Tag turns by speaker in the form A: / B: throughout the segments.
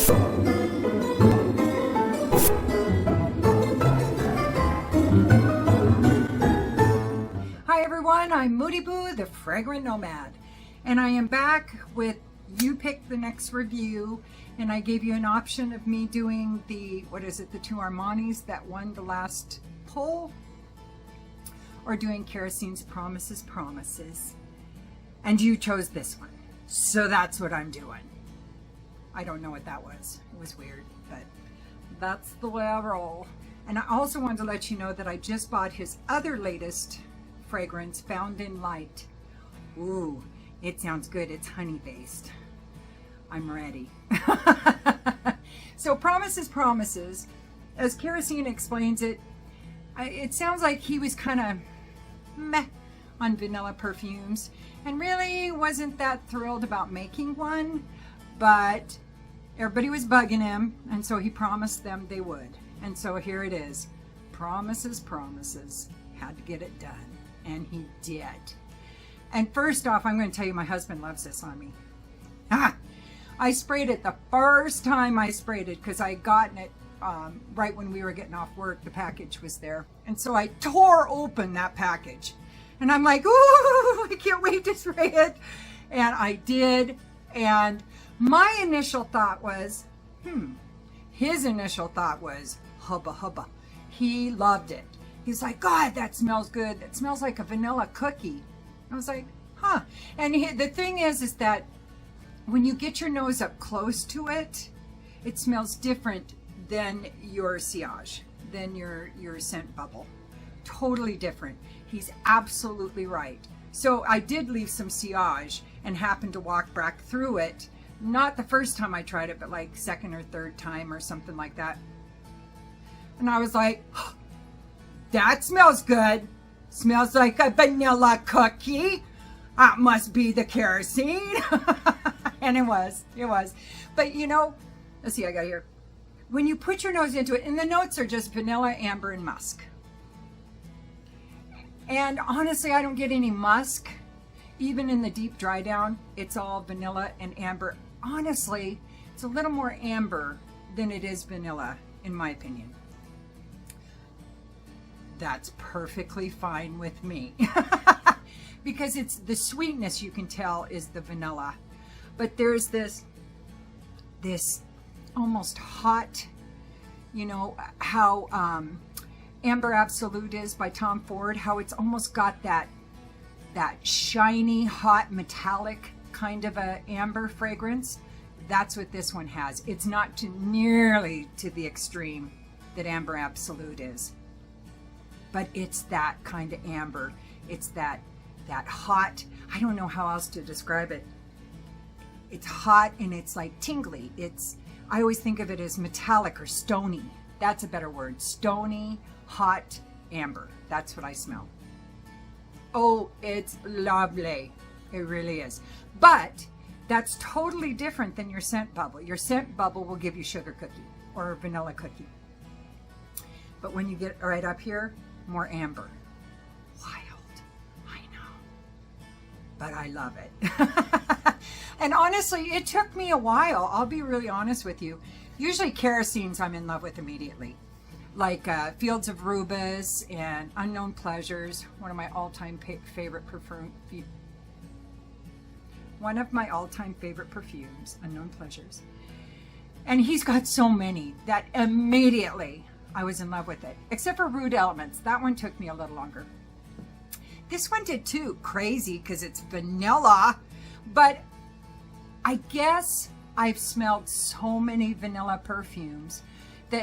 A: Hi everyone, I'm Moody Boo, the Fragrant Nomad, and I am back with You Pick the Next Review, and I gave you an option of me doing the two Armanis that won the last poll, or doing Kerosene's Promises, and you chose this one, so that's what I'm doing. I don't know what that was. It was weird, but that's the way I roll. And I also wanted to let you know that I just bought his other latest fragrance, Found in Light. Ooh, it sounds good. It's honey based. I'm ready. So Promises, as Kerosene explains it, it sounds like he was kind of meh on vanilla perfumes and really wasn't that thrilled about making one, but everybody was bugging him, and so he promised them they would. And so here it is. Promises. Had to get it done. And he did. And first off, I'm going to tell you, my husband loves this on me. I sprayed it the first time I sprayed it, because I had gotten it right when we were getting off work. The package was there. And so I tore open that package. And I'm like, ooh, I can't wait to spray it. And I did. And my initial thought was, His initial thought was, hubba. He loved it. He's like, God, that smells good. That smells like a vanilla cookie. I was like, huh. And the thing is that when you get your nose up close to it, it smells different than your sillage, than your scent bubble. Totally different. He's absolutely right. So I did leave some sillage and happened to walk back through it. Not the first time I tried it, but like second or third time or something like that. And I was like, that smells good. Smells like a vanilla cookie. That must be the Kerosene. And it was. But you know, let's see, I got here. When you put your nose into it, and the notes are just vanilla, amber, and musk. And honestly, I don't get any musk. Even in the deep dry down, it's all vanilla and amber. Honestly, it's a little more amber than it is vanilla, in my opinion. That's perfectly fine with me. Because it's the sweetness, you can tell, is the vanilla. But there's this almost hot, you know, how Amber Absolute is by Tom Ford, how it's almost got that shiny, hot, metallic kind of a amber fragrance. That's what this one has. It's not nearly to the extreme that Amber Absolute is, but it's that kind of amber. It's that hot, I don't know how else to describe it. It's hot and it's like tingly. I always think of it as metallic or stony. That's a better word. Stony, hot amber. That's what I smell. Oh, it's lovely. It really is. But that's totally different than your scent bubble. Your scent bubble will give you sugar cookie or vanilla cookie. But when you get right up here, more amber. Wild. I know. But I love it. And honestly, it took me a while. I'll be really honest with you. Usually Kerosenes I'm in love with immediately. Like Fields of Rubus and Unknown Pleasures, one of my all-time favorite perfumes, Unknown Pleasures. And he's got so many that immediately I was in love with it. Except for Rude Elements. That one took me a little longer. This one did too. Crazy because it's vanilla. But I guess I've smelled so many vanilla perfumes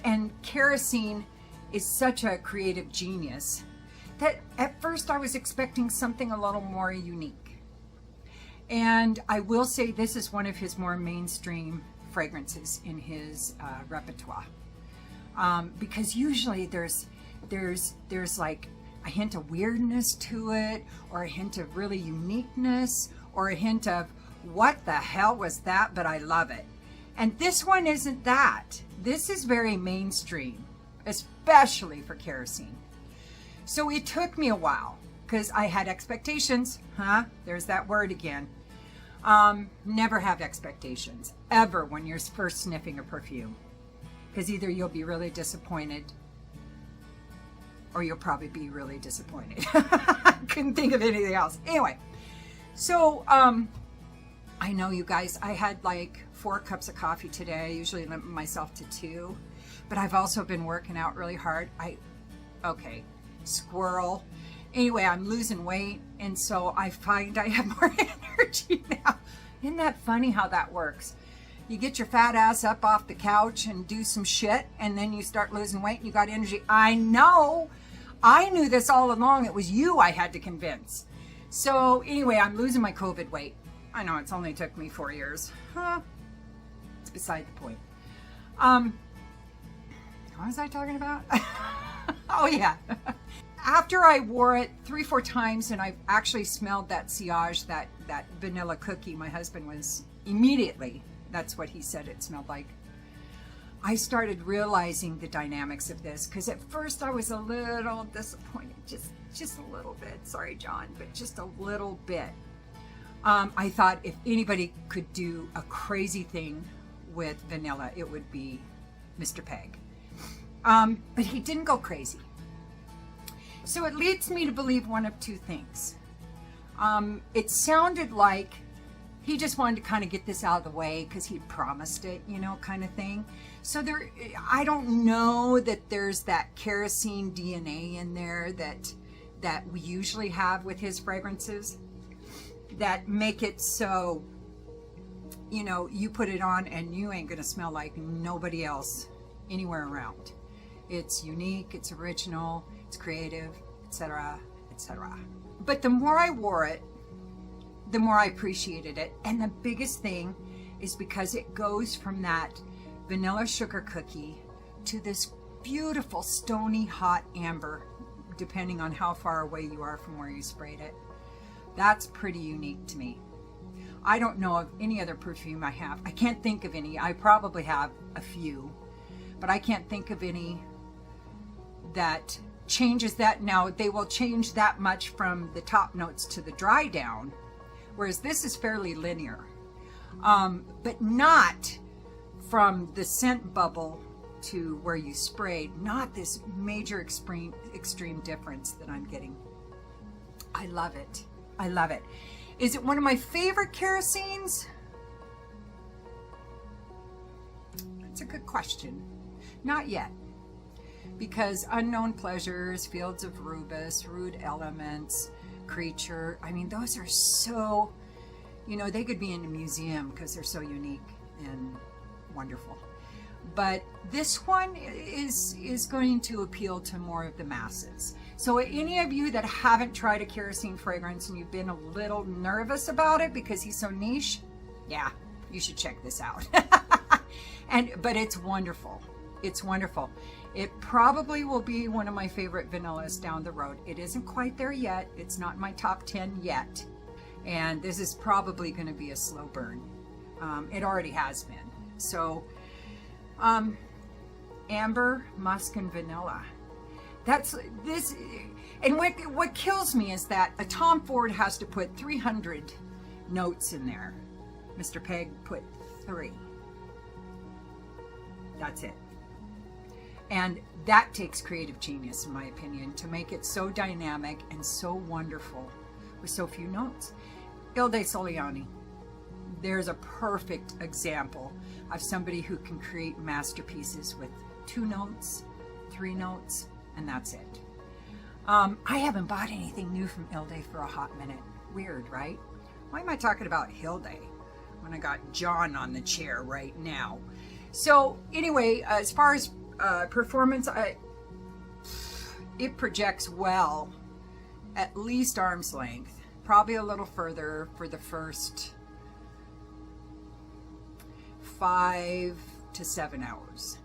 A: and Kerosene is such a creative genius that at first I was expecting something a little more unique. And I will say this is one of his more mainstream fragrances in his repertoire. Because usually there's like a hint of weirdness to it, or a hint of really uniqueness, or a hint of what the hell was that, but I love it. And this one isn't that. This is very mainstream, especially for Kerosene. So it took me a while because I had expectations. There's that word again. Never have expectations, ever, when you're first sniffing a perfume. Because either you'll be really disappointed, or you'll probably be really disappointed. I couldn't think of anything else. Anyway, so I know you guys, I had like 4 cups of coffee today. I usually limit myself to 2, but I've also been working out really hard. Okay, squirrel. Anyway, I'm losing weight, and so I find I have more energy now. Isn't that funny how that works? You get your fat ass up off the couch and do some shit, and then you start losing weight and you got energy. I know. I knew this all along. It was you I had to convince. So anyway, I'm losing my COVID weight. I know it's only took me 4 years. It's beside the point. What was I talking about? Oh yeah. After I wore it 3-4 times and I actually smelled that sillage, that vanilla cookie, my husband was immediately, that's what he said it smelled like. I started realizing the dynamics of this, because at first I was a little disappointed, just a little bit. Sorry, John, but just a little bit. I thought if anybody could do a crazy thing with vanilla, it would be Mr. Peg. But he didn't go crazy. So it leads me to believe one of 2 things. It sounded like he just wanted to kind of get this out of the way because he promised it, you know, kind of thing. So I don't know that there's that kerosene DNA in there that we usually have with his fragrances that make it so, you know, you put it on and you ain't gonna smell like nobody else anywhere around. It's unique, it's original, it's creative, etc., etc. But the more I wore it, the more I appreciated it. And the biggest thing is because it goes from that vanilla sugar cookie to this beautiful stony hot amber, depending on how far away you are from where you sprayed it. That's pretty unique to me. I don't know of any other perfume I have. I can't think of any. I probably have a few, but I can't think of any that changes that. Now, they will change that much from the top notes to the dry down, whereas this is fairly linear, but not from the scent bubble to where you sprayed, not this major extreme difference that I'm getting. I love it. I love it. Is it one of my favorite kerosenes? That's a good question. Not yet. Because Unknown Pleasures, Fields of Rubus, Rude Elements, Creature, I mean, those are so, you know, they could be in a museum because they're so unique and wonderful. But this one is going to appeal to more of the masses. So any of you that haven't tried a kerosene fragrance and you've been a little nervous about it because he's so niche, yeah, you should check this out. But it's wonderful. It's wonderful. It probably will be one of my favorite vanillas down the road. It isn't quite there yet. It's not in my top 10 yet. And this is probably going to be a slow burn. It already has been. So, amber, musk, and vanilla. That's this. And what kills me is that a Tom Ford has to put 300 notes in there. Mr. Peg put 3. That's it. And that takes creative genius, in my opinion, to make it so dynamic and so wonderful with so few notes. Il de Soliani. There's a perfect example of somebody who can create masterpieces with 2 notes, 3 notes, and that's it. I haven't bought anything new from Hilde for a hot minute. Weird, right? Why am I talking about Hilde when I got John on the chair right now? So anyway, as far as performance, it projects well, at least arm's length, probably a little further for the first 5 to 7 hours.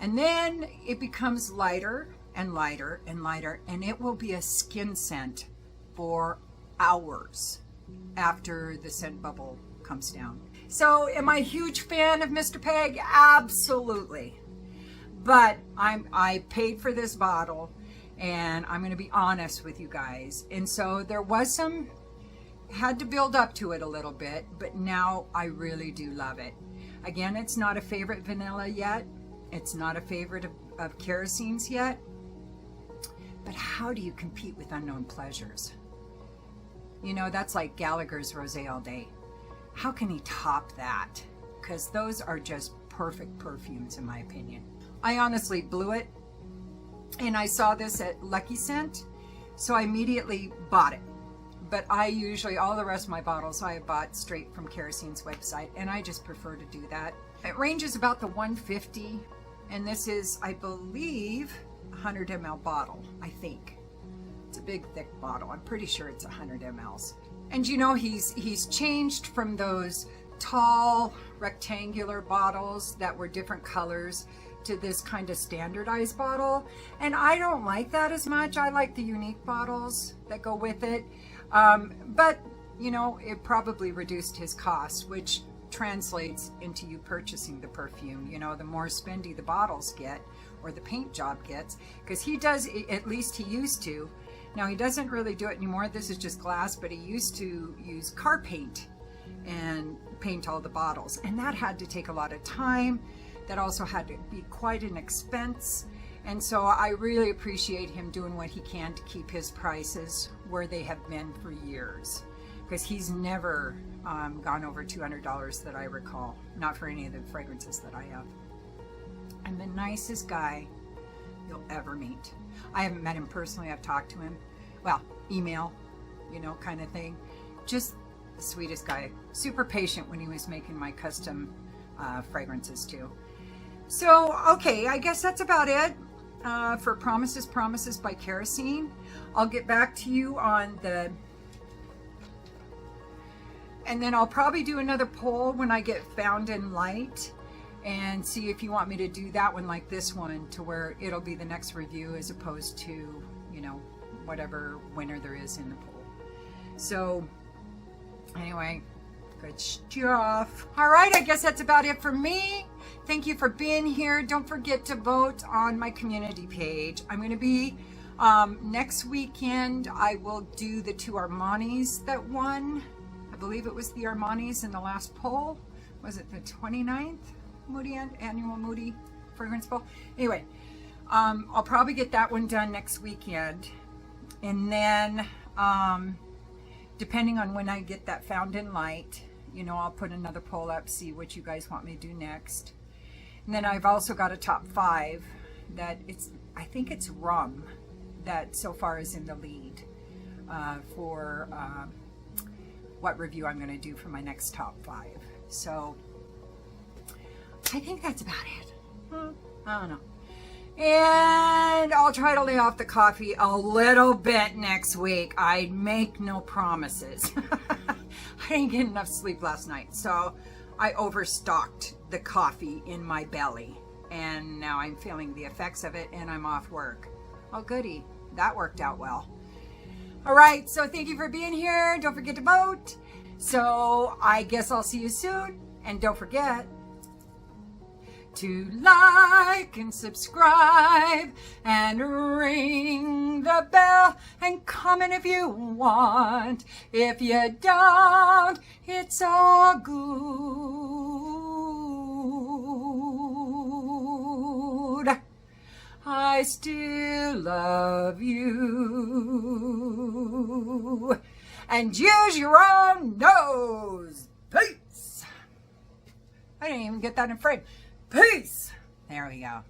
A: And then it becomes lighter and lighter and lighter, and it will be a skin scent for hours after the scent bubble comes down. So am I a huge fan of Mr. Peg? Absolutely. But I paid for this bottle, and I'm going to be honest with you guys. And so there was some had to build up to it a little bit, but now I really do love it. Again, it's not a favorite vanilla yet. It's not a favorite of Kerosene's yet. But how do you compete with Unknown Pleasures? You know, that's like Gallagher's Rosé All Day. How can he top that? Because those are just perfect perfumes in my opinion. I honestly blew it, and I saw this at Lucky Scent, so I immediately bought it. But I usually, all the rest of my bottles I have bought straight from Kerosene's website, and I just prefer to do that. It ranges about the 150, and this is, I believe, a 100 ml bottle, I think. It's a big, thick bottle. I'm pretty sure it's 100 mLs. And you know, he's changed from those tall, rectangular bottles that were different colors to this kind of standardized bottle. And I don't like that as much. I like the unique bottles that go with it. But, you know, it probably reduced his cost, which translates into you purchasing the perfume. You know, the more spendy the bottles get, or the paint job gets, because he does, at least he used to. Now, he doesn't really do it anymore. This is just glass, but he used to use car paint and paint all the bottles. And that had to take a lot of time. That also had to be quite an expense. And so I really appreciate him doing what he can to keep his prices where they have been for years. Because he's never gone over $200 that I recall. Not for any of the fragrances that I have. And the nicest guy you'll ever meet. I haven't met him personally. I've talked to him. Well, email, you know, kind of thing. Just the sweetest guy. Super patient when he was making my custom fragrances too. So, okay, I guess that's about it for Promises by Kerosene. I'll get back to you on the... And then I'll probably do another poll when I get Found in Light, and see if you want me to do that one like this one, to where it'll be the next review as opposed to, you know, whatever winner there is in the poll. So anyway, good stuff. All right, I guess that's about it for me. Thank you for being here. Don't forget to vote on my community page. I'm going to be next weekend. I will do the 2 Armanis that won. I believe it was the Armanis in the last poll. Was it the 29th? Moody annual Moody fragrance poll. Anyway, I'll probably get that one done next weekend, and then depending on when I get that Found in Light, you know, I'll put another poll up, see what you guys want me to do next. And then I've also got a top 5 that I think it's rum that so far is in the lead for what review I'm going to do for my next top 5. So I think that's about it. I don't know. And I'll try to lay off the coffee a little bit next week. I make no promises. I didn't get enough sleep last night, so I overstocked the coffee in my belly. And now I'm feeling the effects of it, and I'm off work. Oh, goody. That worked out well. All right, so thank you for being here. Don't forget to vote. So I guess I'll see you soon. And don't forget to like and subscribe and ring the bell and comment if you want. If you don't, it's all good. I still love you. And use your own nose. Peace. I didn't even get that in frame. Peace. There we go.